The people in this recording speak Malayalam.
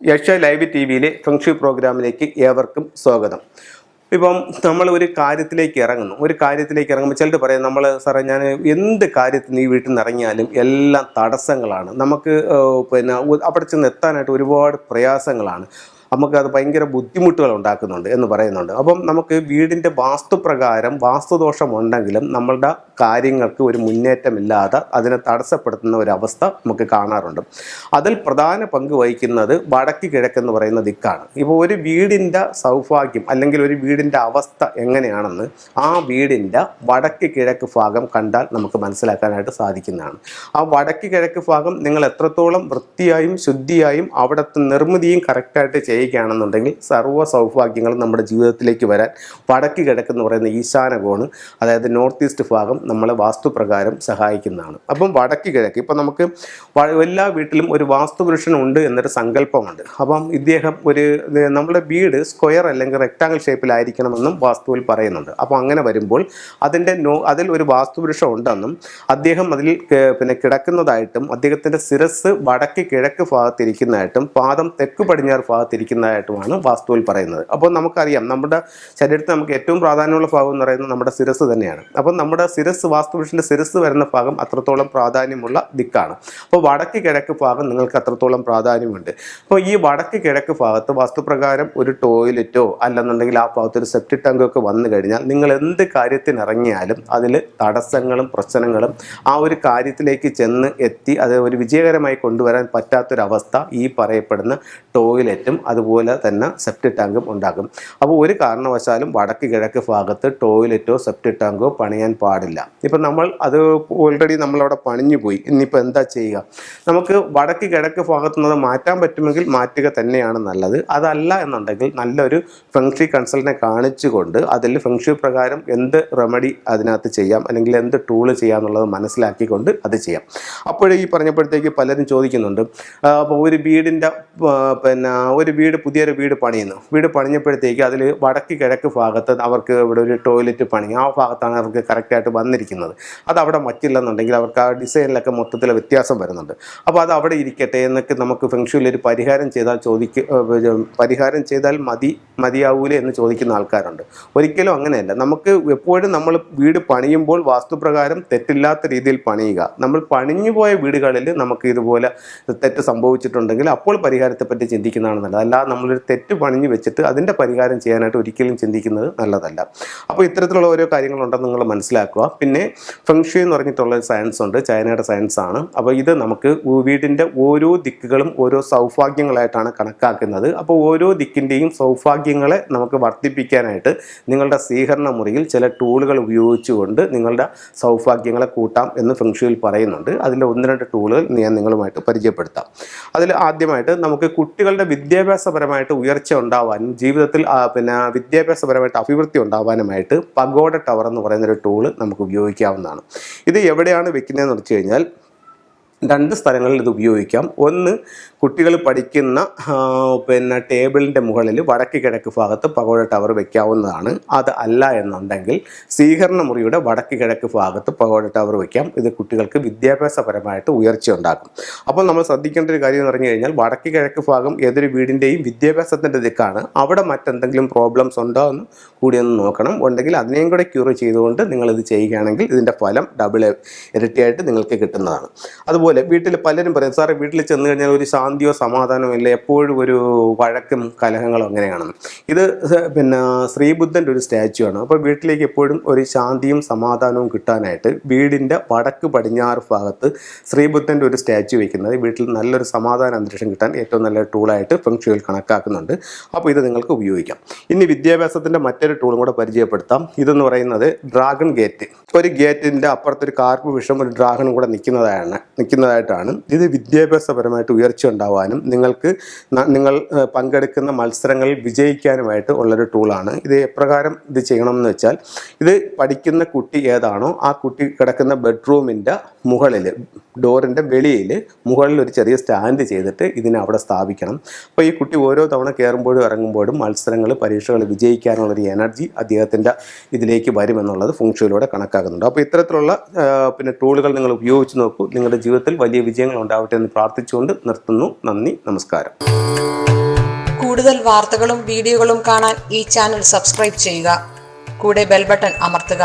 യക്ഷ ലൈവ് ടി വിയിലെ ഫെങ്ഷി പ്രോഗ്രാമിലേക്ക് ഏവർക്കും സ്വാഗതം. ഇപ്പം നമ്മൾ ഒരു കാര്യത്തിലേക്ക് ഇറങ്ങുമ്പോൾ ചിലർ പറയും, നമ്മൾ സാറേ ഞാൻ എന്ത് കാര്യത്തിന് ഈ വീട്ടിൽ നിന്ന് ഇറങ്ങിയാലും എല്ലാം തടസ്സങ്ങളാണ്, നമുക്ക് അവിടെ ചെന്ന് എത്താനായിട്ട് ഒരുപാട് പ്രയാസങ്ങളാണ്, നമുക്കത് ഭയങ്കര ബുദ്ധിമുട്ടുകൾ ഉണ്ടാക്കുന്നുണ്ട് എന്ന് പറയുന്നുണ്ട്. അപ്പം നമുക്ക് വീടിൻ്റെ വാസ്തുപ്രകാരം വാസ്തുദോഷമുണ്ടെങ്കിലും നമ്മളുടെ കാര്യങ്ങൾക്ക് ഒരു മുന്നേറ്റമില്ലാതെ അതിനെ തടസ്സപ്പെടുത്തുന്ന ഒരവസ്ഥ നമുക്ക് കാണാറുണ്ട്. അതിൽ പ്രധാന പങ്ക് വഹിക്കുന്നത് വടക്ക് കിഴക്കെന്ന് പറയുന്ന ദിക്കാണ്. ഇപ്പോൾ ഒരു വീടിൻ്റെ സൗഭാഗ്യം അല്ലെങ്കിൽ ഒരു വീടിൻ്റെ അവസ്ഥ എങ്ങനെയാണെന്ന് ആ വീടിൻ്റെ വടക്ക് കിഴക്ക് ഭാഗം കണ്ടാൽ നമുക്ക് മനസ്സിലാക്കാനായിട്ട് സാധിക്കുന്നതാണ്. ആ വടക്ക് കിഴക്ക് ഭാഗം നിങ്ങൾ എത്രത്തോളം വൃത്തിയായും ശുദ്ധിയായും അവിടുത്തെ നിർമ്മിതിയും കറക്റ്റായിട്ട് ചെയ്യുകയാണെന്നുണ്ടെങ്കിൽ സർവ്വ സൗഭാഗ്യങ്ങളും നമ്മുടെ ജീവിതത്തിലേക്ക് വരാൻ വടക്ക് കിഴക്കെന്ന് പറയുന്ന ഈശാന കോണ്, അതായത് നോർത്ത് ഈസ്റ്റ് ഭാഗം നമ്മളെ വാസ്തുപ്രകാരം സഹായിക്കുന്നതാണ്. അപ്പം വടക്ക് കിഴക്ക്, ഇപ്പം നമുക്ക് എല്ലാ വീട്ടിലും ഒരു വാസ്തുപുരുഷനുണ്ട് എന്നൊരു സങ്കല്പമുണ്ട്. അപ്പം ഇദ്ദേഹം നമ്മുടെ വീട് സ്ക്വയർ അല്ലെങ്കിൽ റെക്ടാങ്കിൾ ഷേപ്പിലായിരിക്കണമെന്നും വാസ്തുവിൽ പറയുന്നുണ്ട്. അപ്പോൾ അങ്ങനെ വരുമ്പോൾ അതിൽ ഒരു വാസ്തുപുരുഷൻ ഉണ്ടെന്നും അദ്ദേഹം അതിൽ കിടക്കുന്നതായിട്ടും അദ്ദേഹത്തിൻ്റെ ശിരസ് വടക്ക് കിഴക്ക് ഭാഗത്തിരിക്കുന്നതായിട്ടും പാദം തെക്ക് പടിഞ്ഞാറ് ഭാഗത്തിരിക്കുന്നതായിട്ടുമാണ് വാസ്തുവിൽ പറയുന്നത്. അപ്പോൾ നമുക്കറിയാം നമ്മുടെ ശരീരത്തിൽ നമുക്ക് ഏറ്റവും പ്രാധാന്യമുള്ള ഭാഗം എന്ന് പറയുന്നത് നമ്മുടെ ശിരസ് തന്നെയാണ്. അപ്പം നമ്മുടെ വാസ്തുപുരുഷൻ്റെ ശിരസ് വരുന്ന ഭാഗം അത്രത്തോളം പ്രാധാന്യമുള്ള ദിക്കാണ്. അപ്പോൾ വടക്ക് കിഴക്ക് ഭാഗം നിങ്ങൾക്ക് അത്രത്തോളം പ്രാധാന്യമുണ്ട്. അപ്പോൾ ഈ വടക്ക് കിഴക്ക് ഭാഗത്ത് വാസ്തുപ്രകാരം ഒരു ടോയ്ലറ്റോ അല്ലെന്നുണ്ടെങ്കിൽ ആ ഭാഗത്ത് ഒരു സെപ്റ്റിക് ടാങ്കോ ഒക്കെ വന്നു കഴിഞ്ഞാൽ നിങ്ങൾ എന്ത് കാര്യത്തിനിറങ്ങിയാലും അതിൽ തടസ്സങ്ങളും പ്രശ്നങ്ങളും ആ ഒരു കാര്യത്തിലേക്ക് ചെന്ന് എത്തി അത് ഒരു വിജയകരമായി കൊണ്ടുവരാൻ പറ്റാത്തൊരവസ്ഥ ഈ പറയപ്പെടുന്ന ടോയ്ലറ്റും അതുപോലെ തന്നെ സെപ്റ്റിക് ടാങ്കും ഉണ്ടാകും. അപ്പോൾ ഒരു കാരണവശാലും വടക്ക് കിഴക്ക് ഭാഗത്ത് ടോയ്ലറ്റോ സെപ്റ്റിക് ടാങ്കോ പണിയാൻ പാടില്ല. ഇപ്പം നമ്മൾ അത് ഓൾറെഡി നമ്മളവിടെ പണിഞ്ഞു പോയി, ഇനിയിപ്പോൾ എന്താ ചെയ്യുക? നമുക്ക് വടക്ക് കിഴക്ക് ഭാഗത്തു നിന്ന് മാറ്റാൻ പറ്റുമെങ്കിൽ മാറ്റുക തന്നെയാണ് നല്ലത്. അതല്ല എന്നുണ്ടെങ്കിൽ നല്ലൊരു ഫെങ്ഷി കൺസൾട്ടിനെ കാണിച്ചുകൊണ്ട് അതിൽ ഫെങ്ഷി പ്രകാരം എന്ത് റെമഡി അതിനകത്ത് ചെയ്യാം അല്ലെങ്കിൽ എന്ത് ടൂള് ചെയ്യാം എന്നുള്ളത് മനസ്സിലാക്കിക്കൊണ്ട് അത് ചെയ്യാം. അപ്പോഴേ ഈ പറഞ്ഞപ്പോഴത്തേക്ക് പലരും ചോദിക്കുന്നുണ്ട്, അപ്പോൾ ഒരു വീടിൻ്റെ പുതിയൊരു വീട് പണിഞ്ഞപ്പോഴത്തേക്ക് അതിൽ വടക്ക് കിഴക്ക് ഭാഗത്ത് അവർക്ക് ഇവിടെ ഒരു ടോയ്ലറ്റ് പണി, ആ ഭാഗത്താണ് അവർക്ക് കറക്റ്റായിട്ട് വന്നിരിക്കുന്നത്. അത് അവിടെ മറ്റില്ലെന്നുണ്ടെങ്കിൽ അവർക്ക് ആ ഡിസൈനിലൊക്കെ മൊത്തത്തിൽ വ്യത്യാസം വരുന്നുണ്ട്. അപ്പോൾ അത് അവിടെ ഇരിക്കട്ടെ എന്നൊക്കെ നമുക്ക് ഫെങ്ഷുയിൽ ഒരു പരിഹാരം ചെയ്താൽ മതിയാവൂലേ എന്ന് ചോദിക്കുന്ന ആൾക്കാരുണ്ട്. ഒരിക്കലും അങ്ങനെയല്ല. നമുക്ക് എപ്പോഴും നമ്മൾ വീട് പണിയുമ്പോൾ വാസ്തുപ്രകാരം തെറ്റില്ലാത്ത രീതിയിൽ പണിയുക. നമ്മൾ പണിഞ്ഞു പോയ വീടുകളിൽ നമുക്ക് ഇതുപോലെ തെറ്റ് സംഭവിച്ചിട്ടുണ്ടെങ്കിൽ അപ്പോൾ പരിഹാരത്തെപ്പറ്റി ചിന്തിക്കുന്നതാണ് നല്ലത്. അല്ലാതെ നമ്മളൊരു തെറ്റ് പണിഞ്ഞു വെച്ചിട്ട് അതിൻ്റെ പരിഹാരം ചെയ്യാനായിട്ട് ഒരിക്കലും ചിന്തിക്കുന്നത് നല്ലതല്ല. അപ്പോൾ ഇത്തരത്തിലുള്ള ഓരോ കാര്യങ്ങളുണ്ടെന്ന് നിങ്ങൾ മനസ്സിലാക്കുക. പിന്നെ ഫെങ്ഷി എന്ന് പറഞ്ഞിട്ടുള്ളൊരു സയൻസ് ഉണ്ട്, ചൈനയുടെ സയൻസ് ആണ്. അപ്പോൾ ഇത് നമുക്ക് വീടിൻ്റെ ഓരോ ദിക്കുകളും ഓരോ സൗഭാഗ്യങ്ങളായിട്ടാണ് കണക്കാക്കുന്നത്. അപ്പോൾ ഓരോ ദിക്കിൻ്റെയും സൗഭാഗ്യങ്ങളെ നമുക്ക് വർദ്ധിപ്പിക്കാനായിട്ട് നിങ്ങളുടെ സ്വീകരണ മുറിയിൽ ചില ടൂളുകൾ ഉപയോഗിച്ചുകൊണ്ട് നിങ്ങളുടെ സൗഭാഗ്യങ്ങളെ കൂട്ടാം എന്ന് ഫെങ്ഷിയിൽ പറയുന്നുണ്ട്. അതിൻ്റെ 1-2 ടൂളുകൾ ഞാൻ നിങ്ങളുമായിട്ട് പരിചയപ്പെടുത്താം. അതിൽ ആദ്യമായിട്ട് നമുക്ക് കുട്ടികളുടെ വിദ്യാഭ്യാസപരമായിട്ട് ഉയർച്ച ഉണ്ടാവാനും ജീവിതത്തിൽ വിദ്യാഭ്യാസപരമായിട്ട് അഭിവൃദ്ധി ഉണ്ടാവാനുമായിട്ട് പഗോഡ ടവർ എന്ന് പറയുന്നൊരു ടൂള് നമുക്ക് ഉപയോഗിക്കാവുന്നതാണ്. ഇത് എവിടെയാണ് വെക്കുന്നതെന്ന് വെച്ച് കഴിഞ്ഞാൽ 2 സ്ഥലങ്ങളിൽ ഇത് ഉപയോഗിക്കാം. ഒന്ന്, കുട്ടികൾ പഠിക്കുന്ന ടേബിളിൻ്റെ മുകളിൽ വടക്ക് കിഴക്ക് ഭാഗത്ത് പഗോഡ ടവർ വയ്ക്കാവുന്നതാണ്. അത് അല്ല എന്നുണ്ടെങ്കിൽ സ്വീകരണ മുറിയുടെ വടക്ക് കിഴക്ക് ഭാഗത്ത് പഗോഡ ടവർ വയ്ക്കാം. ഇത് കുട്ടികൾക്ക് വിദ്യാഭ്യാസപരമായിട്ട് ഉയർച്ച ഉണ്ടാക്കും. അപ്പോൾ നമ്മൾ ശ്രദ്ധിക്കേണ്ട ഒരു കാര്യം എന്ന് പറഞ്ഞു കഴിഞ്ഞാൽ വടക്ക് കിഴക്ക് ഭാഗം ഏതൊരു വീടിൻ്റെയും വിദ്യാഭ്യാസത്തിൻ്റെ ദിക്കാണ്. അവിടെ മറ്റെന്തെങ്കിലും പ്രോബ്ലംസ് ഉണ്ടോ എന്ന് കൂടിയൊന്ന് നോക്കണം. ഉണ്ടെങ്കിൽ അതിനെയും കൂടെ ക്യൂർ ചെയ്തുകൊണ്ട് നിങ്ങളിത് ചെയ്യുകയാണെങ്കിൽ ഇതിൻ്റെ ഫലം ഇരട്ടിയായിട്ട് നിങ്ങൾക്ക് കിട്ടുന്നതാണ്. അതുപോലെ വീട്ടിൽ പലരും പറയും, സാറേ വീട്ടിൽ ചെന്ന് കഴിഞ്ഞാൽ ഒരു ശാന്തിയോ സമാധാനമോ ഇല്ല, എപ്പോഴും ഒരു വഴക്കും കലഹങ്ങളോ അങ്ങനെയാണെന്ന്. ഇത് ശ്രീബുദ്ധൻ്റെ ഒരു സ്റ്റാച്ചു ആണ്. അപ്പോൾ വീട്ടിലേക്ക് എപ്പോഴും ഒരു ശാന്തിയും സമാധാനവും കിട്ടാനായിട്ട് വീടിൻ്റെ വടക്ക് പടിഞ്ഞാറ് ഭാഗത്ത് ശ്രീബുദ്ധൻ്റെ ഒരു സ്റ്റാച്ചു വയ്ക്കുന്നത് വീട്ടിൽ നല്ലൊരു സമാധാന അന്തരീക്ഷം കിട്ടാൻ ഏറ്റവും നല്ല ടൂളായിട്ട് ഫെങ്ഷുയിൽ കണക്കാക്കുന്നുണ്ട്. അപ്പോൾ ഇത് നിങ്ങൾക്ക് ഉപയോഗിക്കാം. ഇനി വിദ്യാഭ്യാസത്തിൻ്റെ മറ്റൊരു ടൂളും കൂടെ പരിചയപ്പെടുത്താം. ഇതെന്ന് പറയുന്നത് ഡ്രാഗൺ ഗേറ്റ്. ഒരു ഗേറ്റിൻ്റെ അപ്പുറത്തൊരു കാർപ്പ് വിഷം ഒരു ഡ്രാഗണും കൂടെ നിൽക്കുന്നതായിട്ടാണ്. ഇത് വിദ്യാഭ്യാസപരമായിട്ട് ഉയർച്ച ഉണ്ടാവാനും നിങ്ങൾ പങ്കെടുക്കുന്ന മത്സരങ്ങളിൽ വിജയിക്കാനുമായിട്ട് ഉള്ളൊരു ടൂളാണ്. ഇത് എപ്രകാരം ഇത് ചെയ്യണമെന്ന് വെച്ചാൽ, ഇത് പഠിക്കുന്ന കുട്ടി ഏതാണോ ആ കുട്ടി കിടക്കുന്ന ബെഡ്റൂമിൻ്റെ മുകളിൽ ഡോറിൻ്റെ വെളിയിൽ മുകളിൽ ഒരു ചെറിയ സ്റ്റാൻഡ് ചെയ്തിട്ട് ഇതിനെ അവിടെ സ്ഥാപിക്കണം. അപ്പോൾ ഈ കുട്ടി ഓരോ തവണ കയറുമ്പോഴും ഇറങ്ങുമ്പോഴും മത്സരങ്ങൾ പരീക്ഷകൾ വിജയിക്കാനുള്ളൊരു എനർജി അദ്ദേഹത്തിൻ്റെ ഇതിലേക്ക് വരുമെന്നുള്ളത് ഫെങ്ഷുയിലൂടെ കണക്കാക്കുന്നുണ്ട്. അപ്പോൾ ഇത്തരത്തിലുള്ള ടൂളുകൾ നിങ്ങൾ ഉപയോഗിച്ച് നോക്കൂ. നിങ്ങളുടെ ജീവിതത്തിൽ വലിയ വിജയങ്ങൾ ഉണ്ടാവട്ടെ എന്ന് പ്രാർത്ഥിച്ചുകൊണ്ട് നിർത്തുന്നു. നന്ദി, നമസ്കാരം. കൂടുതൽ വാർത്തകളും വീഡിയോകളും കാണാൻ ഈ ചാനൽ സബ്സ്ക്രൈബ് ചെയ്യുക. കൂടെ ബെൽ ബട്ടൺ അമർത്തുക.